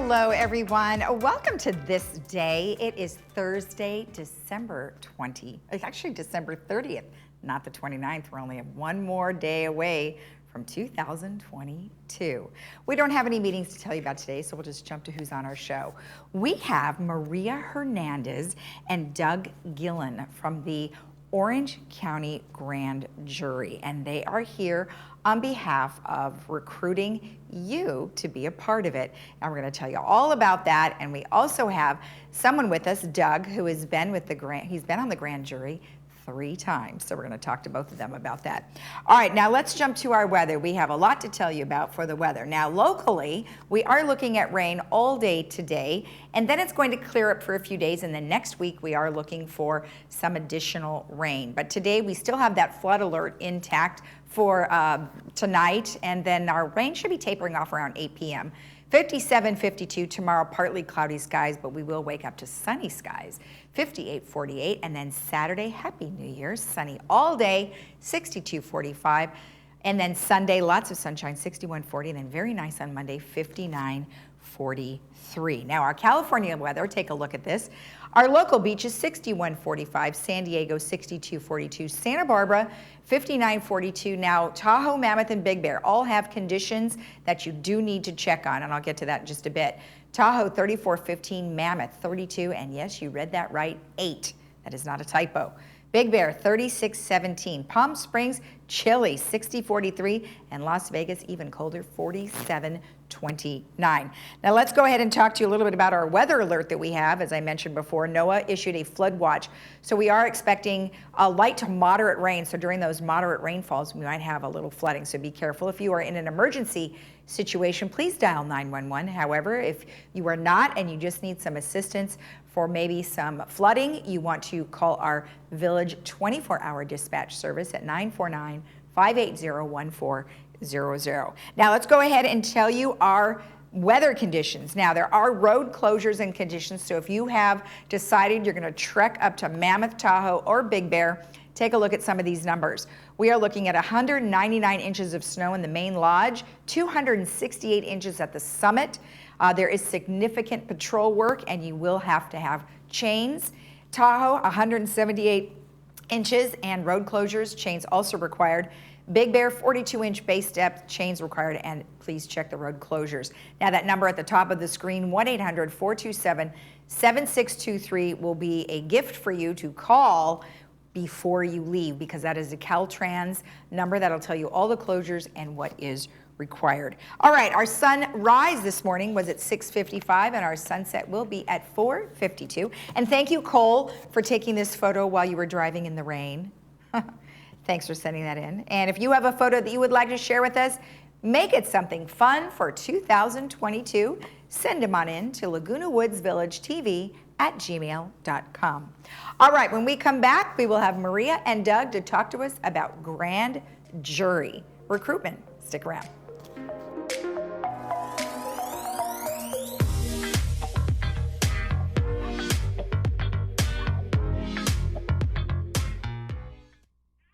Hello, everyone. Welcome to This Day. It is Thursday, December 30th, not the 29th. We're only one more day away from 2022. We don't have any meetings to tell you about today, so we'll just jump to who's on our show. We have Maria Hernandez and Doug Gillen from the Orange County Grand Jury, and they are here on behalf of recruiting you to be a part of it. And we're going to tell you all about that. And we also have someone with us, Doug, who has been with he's been on the grand jury 3 times. So we're going to talk to both of them about that. All right, now let's jump to our weather. We have a lot to tell you about for the weather. Now, locally, we are looking at rain all day today, and then it's going to clear up for a few days, and then next week we are looking for some additional rain. But today we still have that flood alert intact for tonight, and then our rain should be tapering off around 8 p.m. 57, 52 tomorrow, partly cloudy skies, but we will wake up to sunny skies. 58, 48, and then Saturday, Happy New Year, sunny all day, 62, 45, and then Sunday, lots of sunshine, 61, 40, and then very nice on Monday, 59, 43. Now our California weather, take a look at this. Our local beaches, 61, 45, San Diego, 62, 42, Santa Barbara, 59, 42. Now Tahoe, Mammoth, and Big Bear all have conditions that you do need to check on, and I'll get to that in just a bit. Tahoe, 34, 15, Mammoth, 32, and yes, you read that right, 8. That is not a typo. Big Bear, 36, 17. Palm Springs, chilly, 60, 43. And Las Vegas, even colder, 47, 29. Now let's go ahead and talk to you a little bit about our weather alert that we have. As I mentioned before, NOAA issued a flood watch. So we are expecting a light to moderate rain. So during those moderate rainfalls, we might have a little flooding. So be careful. If you are in an emergency situation, please dial 911. However, if you are not and you just need some assistance for maybe some flooding, you want to call our Village 24-hour dispatch service at 949-580-1400. Now let's go ahead and tell you our weather conditions. Now there are road closures and conditions, so if you have decided you're going to trek up to Mammoth, Tahoe, or Big Bear, take a look at some of these numbers. We are looking at 199 inches of snow in the main lodge, 268 inches at the summit. There is significant patrol work, and you will have to have chains. Tahoe, 178 inches, and road closures, chains also required. Big Bear, 42-inch base depth, chains required, and please check the road closures. Now that number at the top of the screen, 1-800-427-7623, will be a gift for you to call before you leave, because that is a Caltrans number that'll tell you all the closures and what is required. All right, our sunrise this morning was at 6:55, and our sunset will be at 4:52. And thank you, Cole, for taking this photo while you were driving in the rain. Thanks for sending that in. And if you have a photo that you would like to share with us, make it something fun for 2022. Send them on in to Laguna Woods Village TV at gmail.com. All right, when we come back, we will have Maria and Doug to talk to us about grand jury recruitment. Stick around.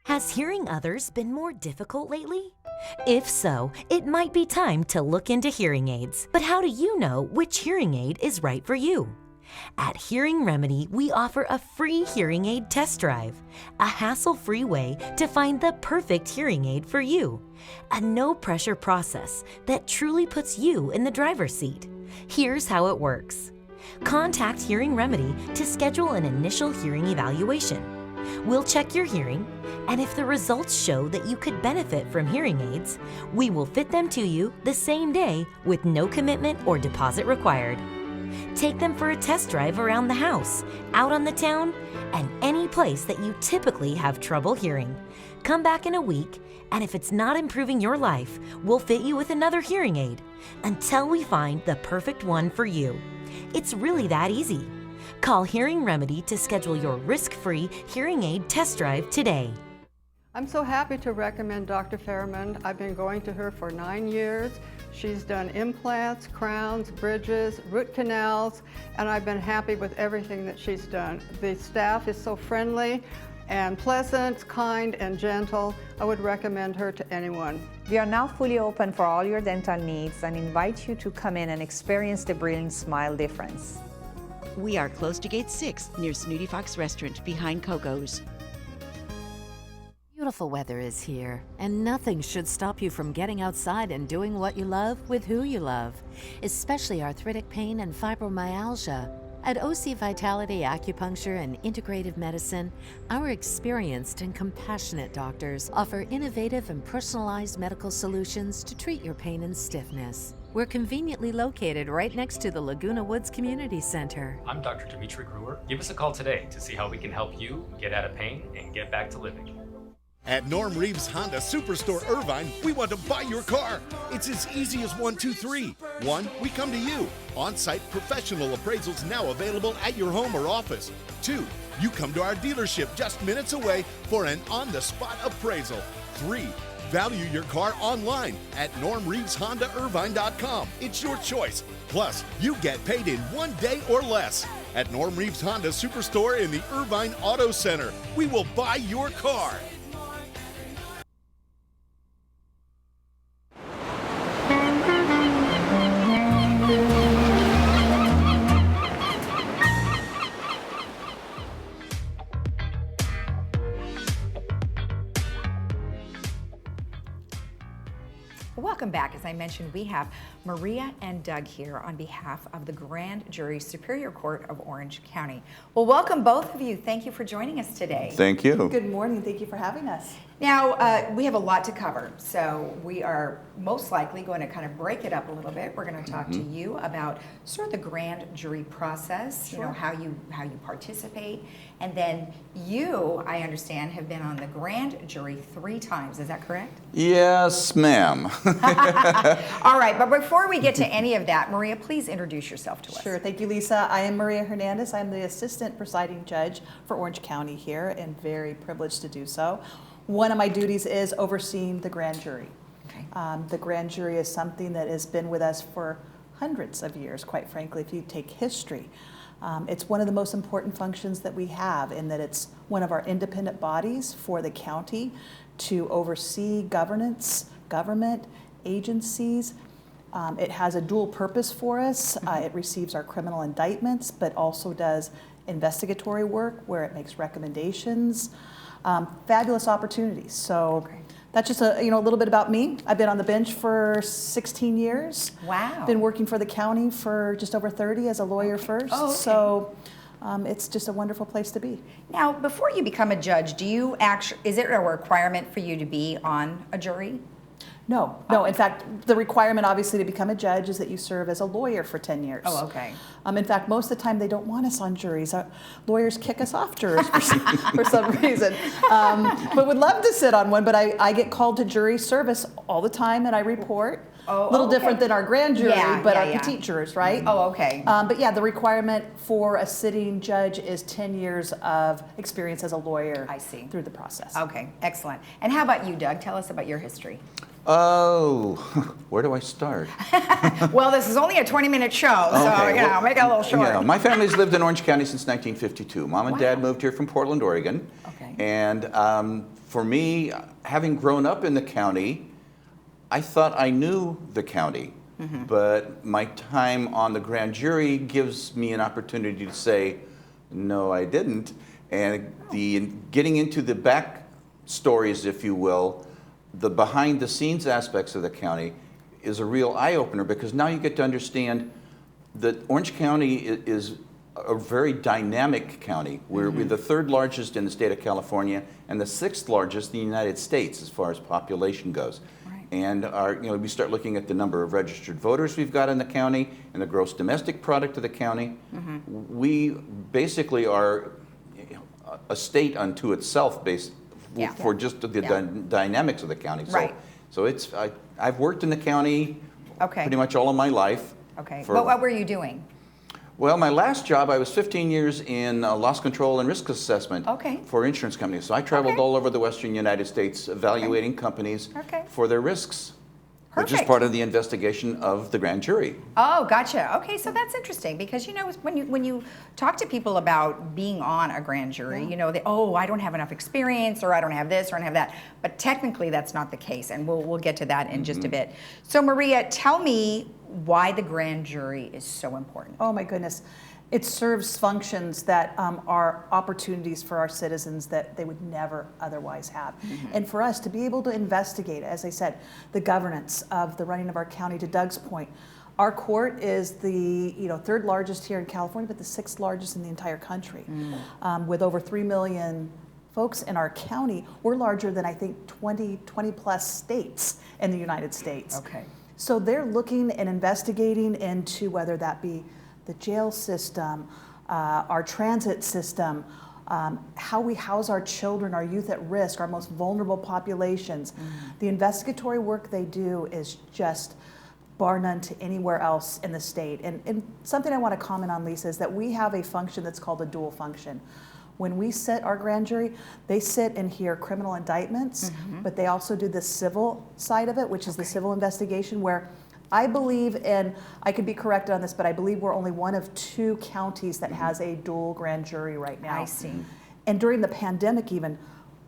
Has hearing others been more difficult lately? If so, it might be time to look into hearing aids. But how do you know which hearing aid is right for you? At Hearing Remedy, we offer a free hearing aid test drive, a hassle-free way to find the perfect hearing aid for you, a no-pressure process that truly puts you in the driver's seat. Here's how it works. Contact Hearing Remedy to schedule an initial hearing evaluation. We'll check your hearing, and if the results show that you could benefit from hearing aids, we will fit them to you the same day with no commitment or deposit required. Take them for a test drive around the house, out on the town, and any place that you typically have trouble hearing. Come back in a week, and if it's not improving your life, we'll fit you with another hearing aid until we find the perfect one for you. It's really that easy. Call Hearing Remedy to schedule your risk-free hearing aid test drive today. I'm so happy to recommend Dr. Fairman. I've been going to her for 9 years. She's done implants, crowns, bridges, root canals, and I've been happy with everything that she's done. The staff is so friendly. and pleasant, kind, and gentle. I would recommend her to anyone. We are now fully open for all your dental needs and invite you to come in and experience the brilliant smile difference. We are close to Gate 6 near Snooty Fox Restaurant behind Coco's. Beautiful weather is here, and nothing should stop you from getting outside and doing what you love with who you love, especially arthritic pain and fibromyalgia. At OC Vitality Acupuncture and Integrative Medicine, our experienced and compassionate doctors offer innovative and personalized medical solutions to treat your pain and stiffness. We're conveniently located right next to the Laguna Woods Community Center. I'm Dr. Dimitri Gruwer. Give us a call today to see how we can help you get out of pain and get back to living. At Norm Reeves Honda Superstore Irvine, we want to buy your car. It's as easy as 1, 2, 3. 1, we come to you. On-site professional appraisals now available at your home or office. 2, you come to our dealership just minutes away for an on-the-spot appraisal. 3, value your car online at normreeveshondairvine.com. It's your choice. Plus, you get paid in 1 day or less. At Norm Reeves Honda Superstore in the Irvine Auto Center, we will buy your car. Welcome back. As I mentioned, we have Maria and Doug here on behalf of the Grand Jury Superior Court of Orange County. Well, welcome both of you. Thank you for joining us today. Thank you. Good morning. Thank you for having us. Now, we have a lot to cover, so we are most likely going to kind of break it up a little bit. We're going to talk to you about sort of the grand jury process, you know, how you participate, and then you, I understand, have been on the grand jury 3 times. Is that correct? Yes, ma'am. All right, but before we get to any of that, Maria, please introduce yourself to us. Sure. Thank you, Lisa. I am Maria Hernandez. I'm the assistant presiding judge for Orange County here, and very privileged to do so. One of my duties is overseeing the grand jury. Okay. The grand jury is something that has been with us for hundreds of years, quite frankly, if you take history. It's one of the most important functions that we have, in that it's one of our independent bodies for the county to oversee governance, government, agencies. It has a dual purpose for us. It receives our criminal indictments, but also does investigatory work where it makes recommendations. Fabulous opportunities. So that's just a little bit about me. I've been on the bench for 16 years. Wow. Been working for the county for just over 30 as a lawyer first. Oh, okay. So it's just a wonderful place to be. Now, before you become a judge, is it a requirement for you to be on a jury? No. In fact, the requirement obviously to become a judge is that you serve as a lawyer for 10 years. Oh, okay. In fact, most of the time they don't want us on juries. Lawyers kick us off jurors for some reason. But would love to sit on one, but I get called to jury service all the time and I report. A little different than our grand jury, but our petite jurors, right? Oh, okay. But yeah, the requirement for a sitting judge is 10 years of experience as a lawyer. I see. Through the process. Okay, excellent. And how about you, Doug? Tell us about your history. Oh, where do I start? Well, this is only a 20-minute show, so Okay, make it a little short. Yeah, my family's lived in Orange County since 1952. Mom and Dad moved here from Portland, Oregon. Okay. And for me, having grown up in the county, I thought I knew the county. But my time on the grand jury gives me an opportunity to say, no, I didn't. And getting into the back stories, if you will, the behind the scenes aspects of the county is a real eye-opener, because now you get to understand that Orange County is a very dynamic county. We're the 3rd largest in the state of California and the 6th largest in the United States as far as population goes. Right. And we start looking at the number of registered voters we've got in the county and the gross domestic product of the county. We basically are a state unto itself for just the dynamics of the county. So, Right. So I've worked in the county pretty much all of my life. Okay. What were you doing? Well, my last job, I was 15 years in loss control and risk assessment for insurance companies. So I traveled all over the western United States evaluating companies for their risks. which is Perfect. part of the investigation of the grand jury. Oh, gotcha. Okay, so that's interesting because when you talk to people about being on a grand jury, I don't have enough experience, or I don't have this, or I don't have that. But technically, that's not the case, and we'll get to that in just a bit. So, Maria, tell me why the grand jury is so important. Oh my goodness. It serves functions that are opportunities for our citizens that they would never otherwise have. And for us to be able to investigate, as I said, the governance of the running of our county, to Doug's point, our court is the third largest here in California, but the sixth largest in the entire country. With over 3 million folks in our county, we're larger than I think 20 plus states in the United States. Okay. So they're looking and investigating into whether that be the jail system, our transit system, how we house our children, our youth at risk, our most vulnerable populations. The investigatory work they do is just bar none to anywhere else in the state. And something I want to comment on, Lisa, is that we have a function that's called a dual function. When we sit our grand jury, they sit and hear criminal indictments, but they also do the civil side of it, which is the civil investigation, where I believe, and I could be corrected on this, but I believe we're only one of 2 counties that has a dual grand jury right now. I see. And during the pandemic even,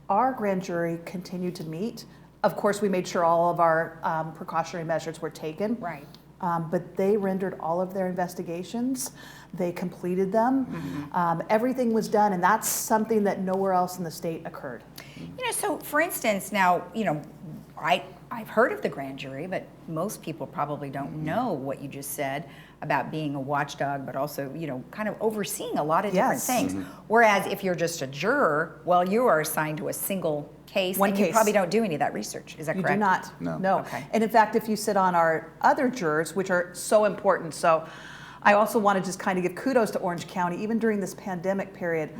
our grand jury continued to meet. Of course, we made sure all of our precautionary measures were taken. Right. But they rendered all of their investigations. They completed them. Everything was done, and that's something that nowhere else in the state occurred. So for instance, now, I've heard of the grand jury, but most people probably don't know what you just said about being a watchdog, but also, kind of overseeing a lot of different things. Whereas if you're just a juror, well, you are assigned to a single case, One and case. you probably don't do any of that research. Is that correct? You do not. No. Okay. And in fact, if you sit on our other jurors, which are so important, so I also want to just kind of give kudos to Orange County. Even during this pandemic period,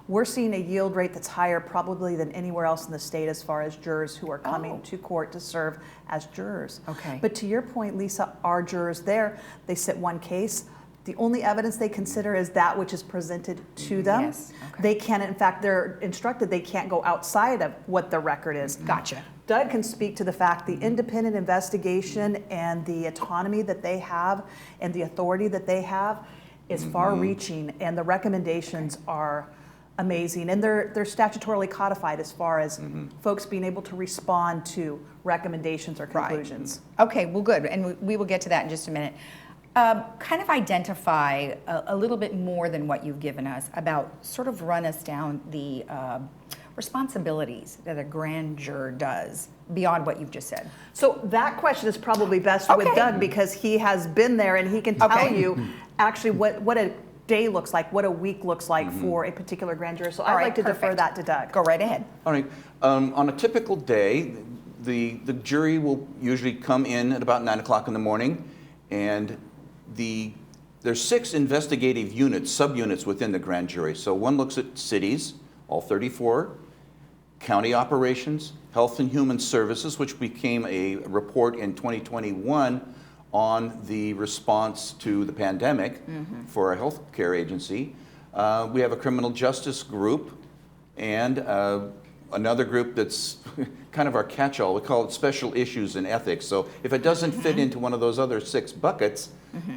we're seeing a yield rate that's higher probably than anywhere else in the state as far as jurors who are coming to court to serve as jurors. Okay. But to your point, Lisa, our jurors there, they sit one case. The only evidence they consider is that which is presented to them. Yes. Okay. They can't, in fact, they're instructed they can't go outside of what the record is. Gotcha. Doug can speak to the fact the independent investigation and the autonomy that they have and the authority that they have is far-reaching, and the recommendations are amazing, and they're statutorily codified as far as folks being able to respond to recommendations or conclusions. Okay, well, good, and we will get to that in just a minute. Kind of identify a little bit more than what you've given us about, sort of run us down the responsibilities that a grand juror does beyond what you've just said. So that question is probably best with Doug, because he has been there and he can tell you actually what a day looks like, what a week looks like for a particular grand juror. So I'd like to defer that to Doug. Go right ahead. All right. On a typical day, the jury will usually come in at about 9 o'clock in the morning, and there's 6 investigative units, subunits within the grand jury. So one looks at cities, all 34, county operations, health and human services, which became a report in 2021 on the response to the pandemic for a healthcare agency. We have a criminal justice group, and another group that's kind of our catch-all. We call it special issues and ethics. So if it doesn't fit into one of those other 6 buckets,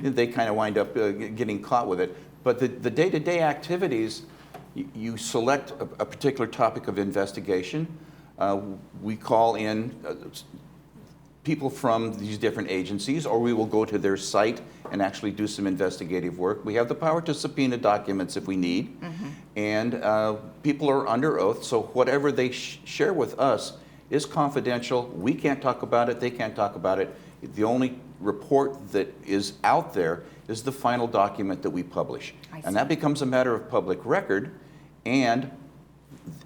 they kind of wind up getting caught with it. But the day-to-day activities, you select a particular topic of investigation. We call in people from these different agencies, or we will go to their site and actually do some investigative work. We have the power to subpoena documents if we need, and people are under oath, so whatever they share with us is confidential. We can't talk about it, they can't talk about it. The only report that is out there is the final document that we publish. And that becomes a matter of public record, and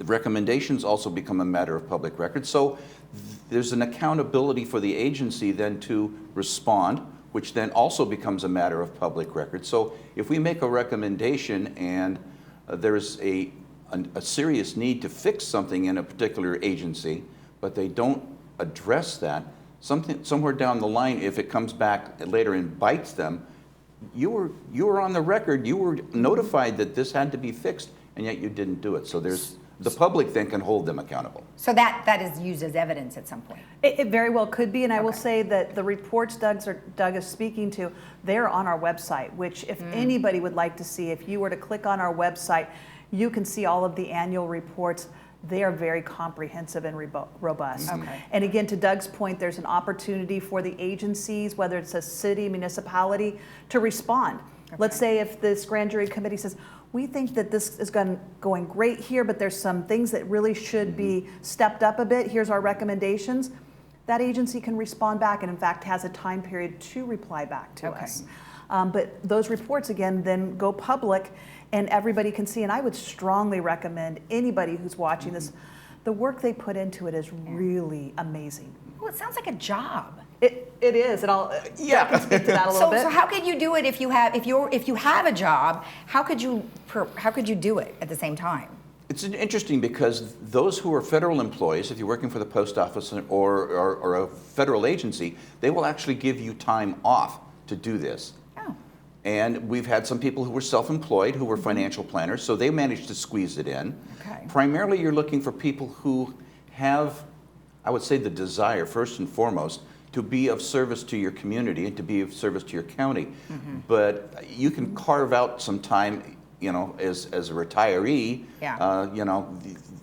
recommendations also become a matter of public record. So there's an accountability for the agency then to respond, which then also becomes a matter of public record. So if we make a recommendation and there's a serious need to fix something in a particular agency, but they don't address that, somewhere down the line, if it comes back later and bites them, you were on the record, you were notified that this had to be fixed, and yet you didn't do it. So there's the public then can hold them accountable. So that is used as evidence at some point. It very well could be, and I will Okay. say that the reports Doug is speaking to, they're on our website, which if anybody would like to see, if you were to click on our website, you can see all of the annual reports. They are very comprehensive and robust. Okay. And again, to Doug's point, there's an opportunity for the agencies, whether it's a city, municipality, to respond. Let's say if this grand jury committee says, we think that this is going great here, but there's some things that really should be stepped up a bit. Here's our recommendations. That agency can respond back and in fact has a time period to reply back to us. But those reports, again, then go public and everybody can see. And I would strongly recommend anybody who's watching this, the work they put into it is really amazing. Well, it sounds like a job. It is, and I'll can speak to that a little bit. So how could you do it if you have a job? How could you do it at the same time? It's interesting because those who are federal employees, if you're working for the post office or a federal agency, they will actually give you time off to do this. Oh. And we've had some people who were self-employed, who were financial planners, so they managed to squeeze it in. Okay. Primarily, you're looking for people who have, I would say, the desire, first and foremost, to be of service to your community and to be of service to your county. But you can carve out some time, you know, as a retiree. Yeah. You know,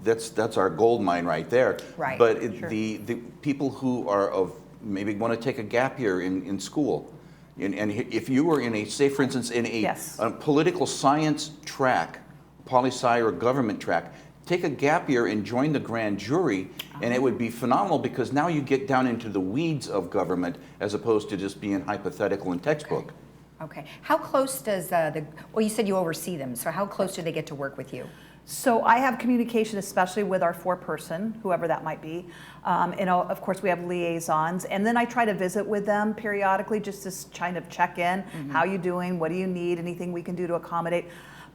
that's our gold mine right there. Right. But the people who are of maybe want to take a gap year in school, and if you were in a, say for instance, in a political science track, poli-sci or government track, take a gap year and join the grand jury, and it would be phenomenal because now you get down into the weeds of government as opposed to just being hypothetical and textbook. Okay. How close does well, you said you oversee them, so how close do they get to work with you? So I have communication, especially with our foreperson, whoever that might be. And of course, we have liaisons. And then I try to visit with them periodically just to kind of check in. How you doing? What do you need? Anything we can do to accommodate?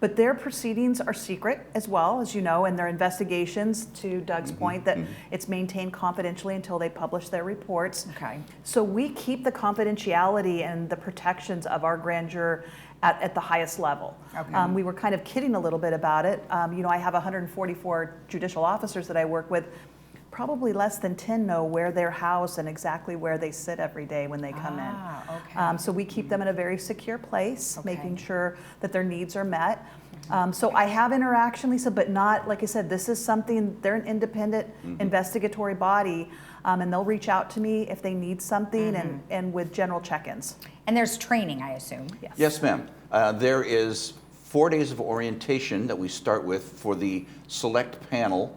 But their proceedings are secret as well, as you know, and their investigations, to Doug's point, that it's maintained confidentially until they publish their reports. Okay. So we keep the confidentiality and the protections of our grand juror at the highest level. Okay. We were kind of kidding a little bit about it. You know, I have 144 judicial officers that I work with. Probably less than 10 know where they're housed and exactly where they sit every day when they come in. Okay. So we keep them in a very secure place, Okay. making sure that their needs are met. So I have interaction, Lisa, but not, like I said, this is something, they're an independent investigatory body, and they'll reach out to me if they need something and with general check-ins. And there's training, I assume. Yes. Yes, ma'am. There is 4 days of orientation that we start with for the select panel,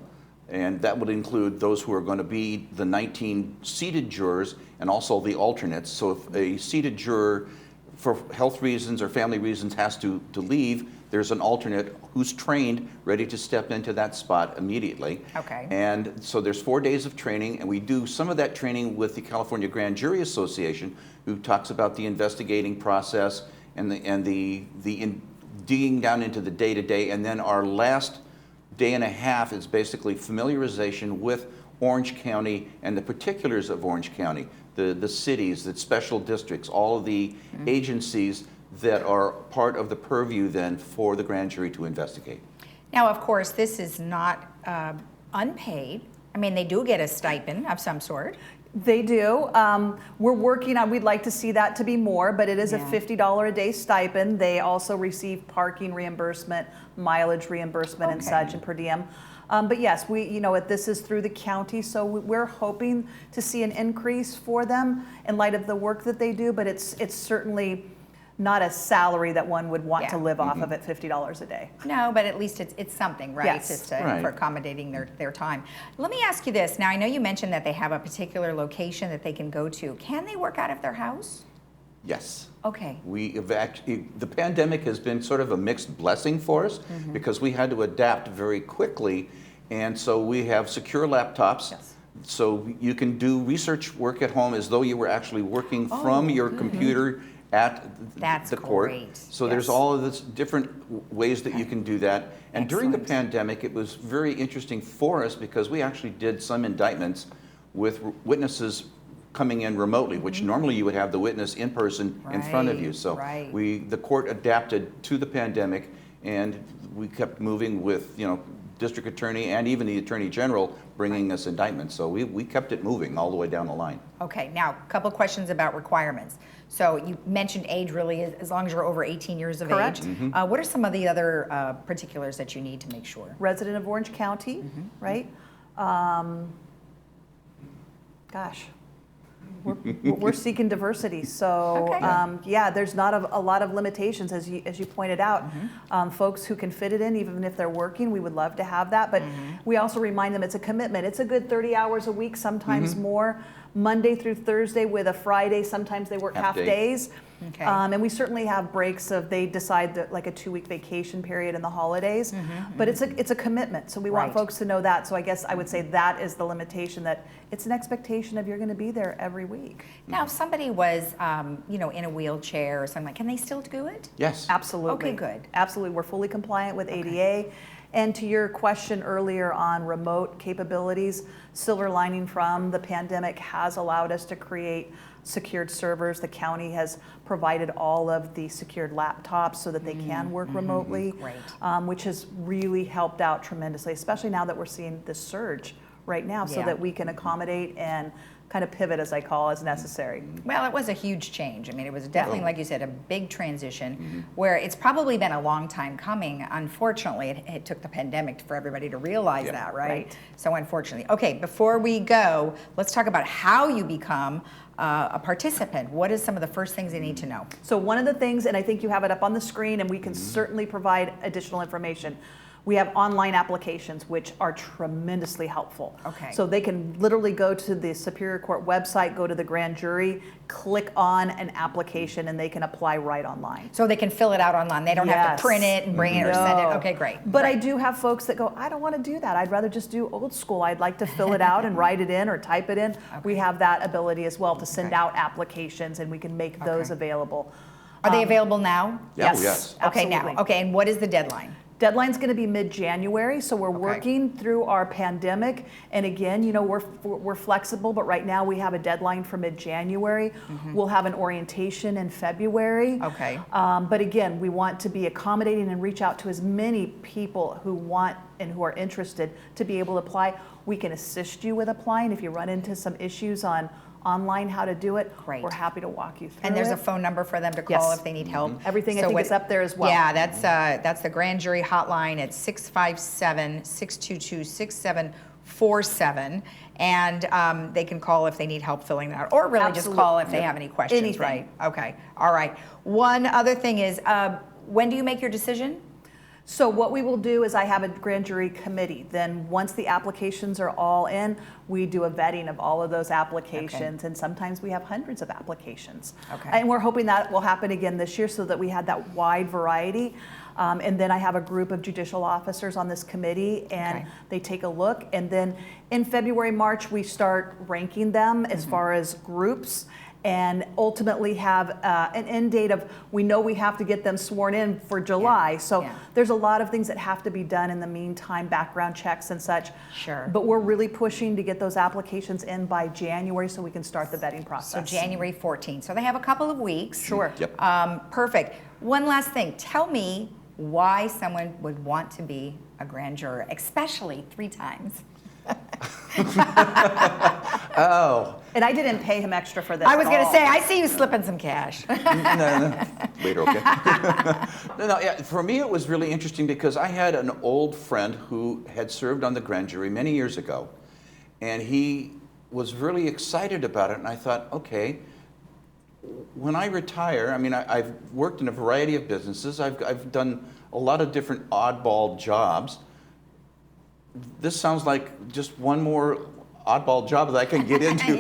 and that would include those who are going to be the 19 seated jurors and also the alternates. So if a seated juror, for health reasons or family reasons, has to leave, there's an alternate who's trained, ready to step into that spot immediately. Okay. And so there's 4 days of training, and we do some of that training with the California Grand Jury Association, who talks about the investigating process and the digging down into the day-to-day. And then our last day and a half is basically familiarization with Orange County and the particulars of Orange County, the cities, the special districts, all of the agencies that are part of the purview then for the grand jury to investigate. Now, of course, this is not unpaid. I mean, they do get a stipend of some sort. They do. We're working on, we'd like to see that to be more, but it is a $50 a day stipend. They also receive parking reimbursement, mileage reimbursement and such, and per diem. But yes, this is through the county, so we're hoping to see an increase for them in light of the work that they do, but it's certainly not a salary that one would want to live off of at $50 a day. No, but at least it's something, right? Yes. Just Right. for accommodating their time. Let me ask you this. Now, I know you mentioned that they have a particular location that they can go to. Can they work out of their house? Yes. Okay. The pandemic has been sort of a mixed blessing for us because we had to adapt very quickly, and so we have secure laptops. Yes. So you can do research work at home as though you were actually working from your computer at That's the court. great. So there's all of this different ways that you can do that. And during the Excellent. pandemic, it was very interesting for us because we actually did some indictments with witnesses coming in remotely, which normally you would have the witness in person in front of you. So the court adapted to the pandemic, and we kept moving with district attorney and even the attorney general bringing us indictments. So we kept it moving all the way down the line. Okay, now a couple of questions about requirements. So you mentioned age really is as long as you're over 18 years of Correct. age. What are some of the other particulars that you need to make sure? Resident of Orange County, right? Gosh, we're seeking diversity, so Okay. yeah, there's not a lot of limitations as you pointed out. Folks who can fit it in, even if they're working, we would love to have that. But we also remind them it's a commitment. It's a good 30 hours a week, sometimes more. Monday through Thursday with a Friday. Sometimes they work half day. days. Okay. And we certainly have breaks of they decide that like a 2-week vacation period in the holidays. But it's a commitment. So we want Right. folks to know that. So I guess I would say that is the limitation, that it's an expectation of you're going to be there every week. Now, if somebody was, you know, in a wheelchair or something, like, can they still do it? Yes. Absolutely. Okay, good. Absolutely. We're fully compliant with ADA. And to your question earlier on remote capabilities, silver lining from the pandemic has allowed us to create secured servers. The county has provided all of the secured laptops so that they can work remotely, which has really helped out tremendously, especially now that we're seeing this surge right now, so Yeah. that we can accommodate and kind of pivot, as I call, as necessary. Well, it was a huge change. I mean, it was definitely, like you said, a big transition where it's probably been a long time coming. Unfortunately, it took the pandemic for everybody to realize that, right? Right. So unfortunately. Okay, before we go, let's talk about how you become a participant. What is some of the first things they need to know? So one of the things, and I think you have it up on the screen, and we can certainly provide additional information. We have online applications, which are tremendously helpful. Okay. So they can literally go to the Superior Court website, go to the grand jury, click on an application, and they can apply right online. So they can fill it out online. They don't have Yes. to print it and bring it or send it. No. Okay, great. But I do have folks that go, I don't want to do that. I'd rather just do old school. I'd like to fill it out and write it in or type it in. We have that ability as well to send out applications, and we can make those available. Are they available now? Yeah, yes. Okay, now. Absolutely. Okay, and what is the deadline? Deadline's going to be mid-January, so we're working through our pandemic. And again, you know, we're flexible, but right now we have a deadline for mid-January. We'll have an orientation in February. Okay. But again, we want to be accommodating and reach out to as many people who want and who are interested to be able to apply. We can assist you with applying if you run into some issues on online how to do it. Great. We're happy to walk you through And there's it. a phone number for them to call Yes. if they need help. Everything I So think what- is up there as well. Yeah, that's the grand jury hotline at 657-622-6747. And they can call if they need help filling that out, or really just call if they have any questions, Anything. right? Okay, all right. One other thing is, when do you make your decision? So what we will do is I have a grand jury committee. Then once the applications are all in, we do a vetting of all of those applications. And sometimes we have hundreds of applications. Okay. And we're hoping that will happen again this year so that we had that wide variety. And then I have a group of judicial officers on this committee, and they take a look. And then in February, March, we start ranking them as far as groups, and ultimately have an end date of, we know we have to get them sworn in for July. So there's a lot of things that have to be done in the meantime, background checks and such. Sure. But we're really pushing to get those applications in by January so we can start the vetting So process. January 14th. So they have a couple of weeks. Sure. Yep. Perfect. One last thing. Tell me why someone would want to be a grand juror, especially 3 times. Oh. And I didn't pay him extra for this. I was at going to all. say, I see you slipping some cash. No. Later, okay. No, yeah, for me it was really interesting because I had an old friend who had served on the grand jury many years ago, and he was really excited about it, and I thought, okay, when I retire, I mean, I've worked in a variety of businesses, I've done a lot of different oddball jobs. This sounds like just one more oddball job that I can get into,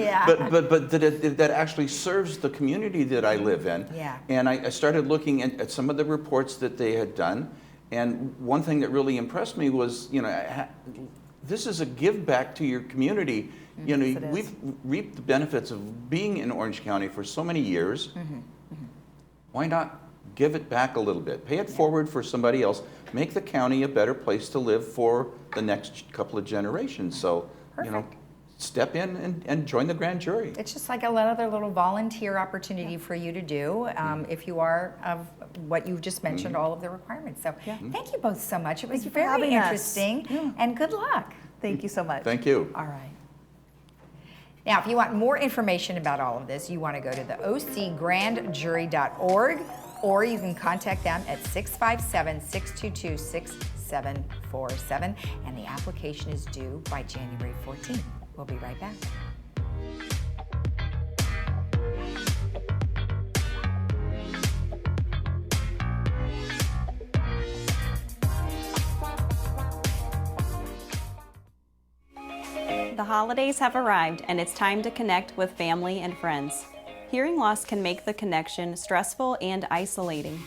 but that actually serves the community that I live in. Yeah. And I started looking at some of the reports that they had done, and one thing that really impressed me was, you know, this is a give back to your community. You know, Yes, it is. we've reaped the benefits of being in Orange County for so many years. Why not give it back a little bit? Pay it forward for somebody else. Make the county a better place to live for the next couple of generations. So, you know, step in and join the grand jury. It's just like another little volunteer opportunity for you to do if you are of what you've just mentioned, all of the requirements. So thank you both so much. It was you for very having us. interesting, and good luck. Thank you so much. Thank you. All right. Now, if you want more information about all of this, you want to go to the ocgrandjury.org, or you can contact them at 657-622-6747, and the application is due by January 14th. We'll be right back. The holidays have arrived and it's time to connect with family and friends. Hearing loss can make the connection stressful and isolating.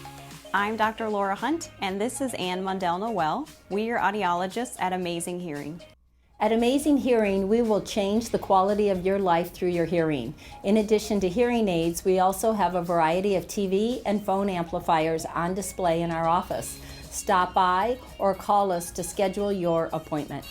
I'm Dr. Laura Hunt and this is Ann Mundell-Noel. We're audiologists at Amazing Hearing. At Amazing Hearing, we will change the quality of your life through your hearing. In addition to hearing aids, we also have a variety of TV and phone amplifiers on display in our office. Stop by or call us to schedule your appointment.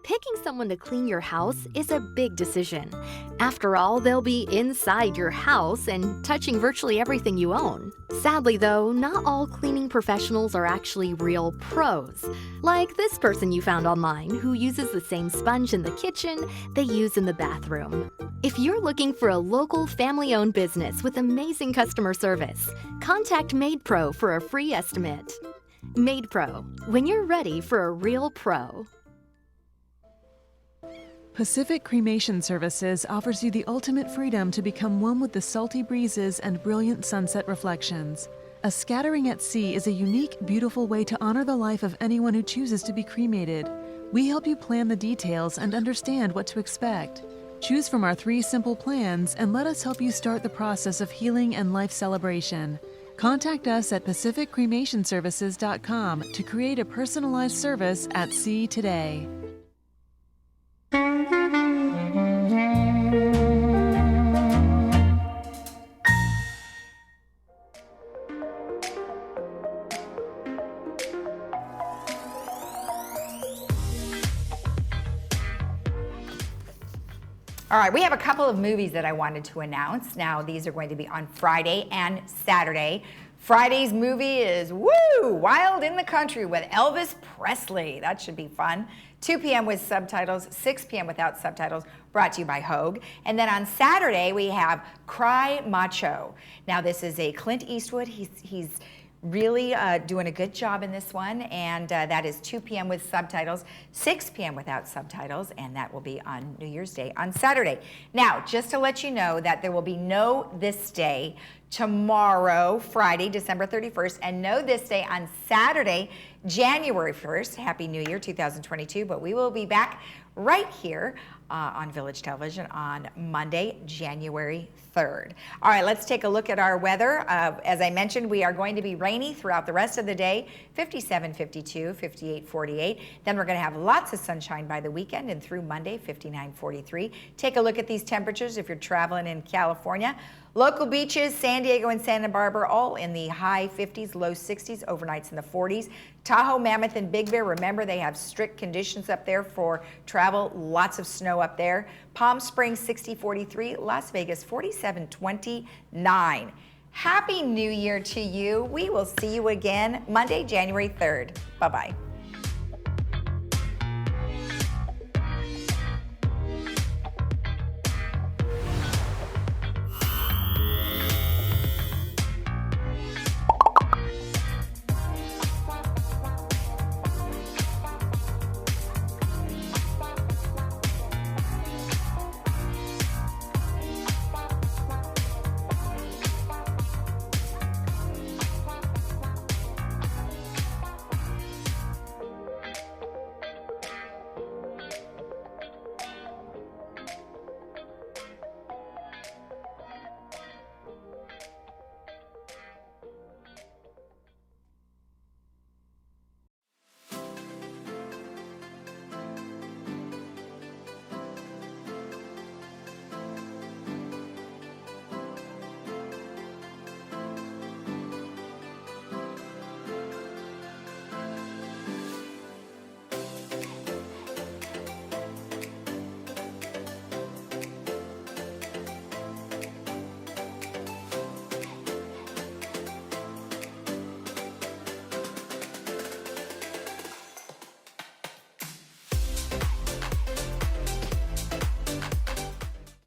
Picking someone to clean your house is a big decision. After all, they'll be inside your house and touching virtually everything you own. Sadly though, not all cleaning professionals are actually real pros. Like this person you found online who uses the same sponge in the kitchen they use in the bathroom. If you're looking for a local family-owned business with amazing customer service, contact MaidPro for a free estimate. MaidPro, when you're ready for a real pro. Pacific Cremation Services offers you the ultimate freedom to become one with the salty breezes and brilliant sunset reflections. A scattering at sea is a unique, beautiful way to honor the life of anyone who chooses to be cremated. We help you plan the details and understand what to expect. Choose from our 3 simple plans and let us help you start the process of healing and life celebration. Contact us at pacificcremationservices.com to create a personalized service at sea today. All right, we have a couple of movies that I wanted to announce. Now, these are going to be on Friday and Saturday. Friday's movie is Wild in the Country with Elvis Presley. That should be fun. 2 p.m. with subtitles, 6 p.m. without subtitles, brought to you by Hogue. And then on Saturday, we have Cry Macho. Now, this is a Clint Eastwood. He's really doing a good job in this one, and that is 2 p.m. with subtitles, 6 p.m. without subtitles, and that will be on New Year's Day on Saturday. Now, just to let you know that there will be no ThisDay tomorrow, Friday, December 31st, and no ThisDay on Saturday, January 1st. Happy New Year 2022, but we will be back right here on Village Television on Monday, January 3rd. All right, let's take a look at our weather. As I mentioned, we are going to be rainy throughout the rest of the day, 57, 52, 58, 48. Then we're going to have lots of sunshine by the weekend and through Monday, 59, 43. Take a look at these temperatures if you're traveling in California. Local beaches, San Diego and Santa Barbara, all in the high 50s, low 60s, overnights in the 40s. Tahoe, Mammoth, and Big Bear, remember they have strict conditions up there for travel, lots of snow up there. Palm Springs, 60, 43, Las Vegas, 47, 29. Happy New Year to you. We will see you again Monday, January 3rd. Bye-bye.